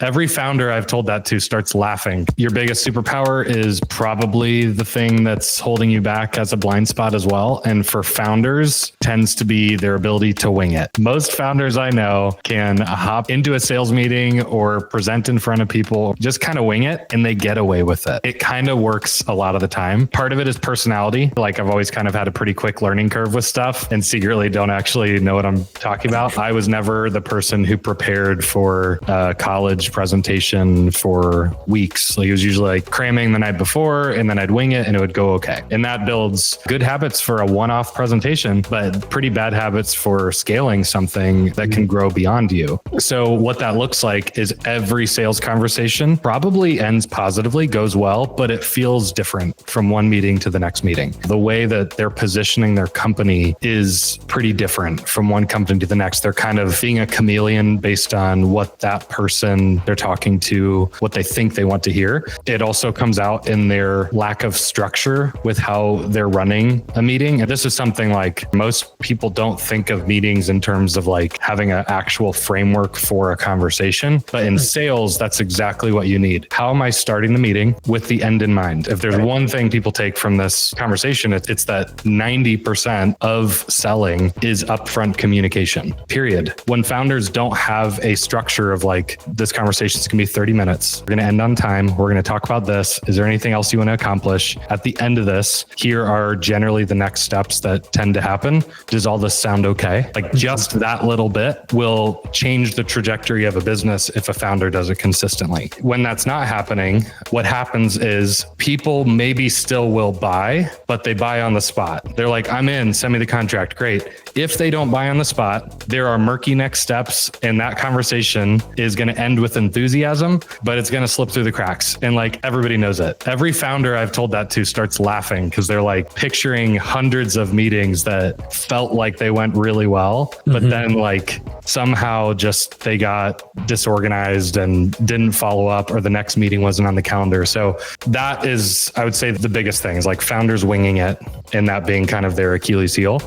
Every founder I've told that to starts laughing. Your biggest superpower is probably the thing that's holding you back as a blind spot as well. And for founders, tends to be their ability to wing it. Most founders I know can hop into a sales meeting or present in front of people, just kind of wing it, and they get away with it. It kind of works a lot of the time. Part of it is personality. Like I've always kind of had a pretty quick learning curve with stuff and secretly don't actually know what I'm talking about. I was never the person who prepared for college presentation for weeks. Like it was usually like cramming the night before and then I'd wing it and it would go okay. And that builds good habits for a one-off presentation, but pretty bad habits for scaling something that can grow beyond you. So what that looks like is every sales conversation probably ends positively, goes well, but it feels different from one meeting to the next meeting. The way that they're positioning their company is pretty different from one company to the next. They're kind of being a chameleon based on what that person they're talking to, what they think they want to hear. It also comes out in their lack of structure with how they're running a meeting. And this is something like most people don't think of meetings in terms of like having an actual framework for a conversation. But in sales, that's exactly what you need. How am I starting the meeting with the end in mind? If there's one thing people take from this conversation, it's that 90% of selling is upfront communication, period. When founders don't have a structure of like, this conversation is going to be 30 minutes. We're going to end on time. We're going to talk about this. Is there anything else you want to accomplish? At the end of this, here are generally the next steps that tend to happen. Does all this sound okay? Like just that little bit will change the trajectory of a business if a founder does it consistently. When that's not happening, what happens is people maybe still will buy, but they buy on the spot. They're like, I'm in, send me the contract. Great. If they don't buy on the spot, there are murky next steps, and that conversation is going to end with enthusiasm, but it's going to slip through the cracks. And like everybody knows it. Every founder I've told that to starts laughing because they're like picturing hundreds of meetings that felt like they went really well, but then like somehow just they got disorganized and didn't follow up, or the next meeting wasn't on the calendar. So that is, I would say, the biggest thing is like founders winging it and that being kind of their Achilles heel.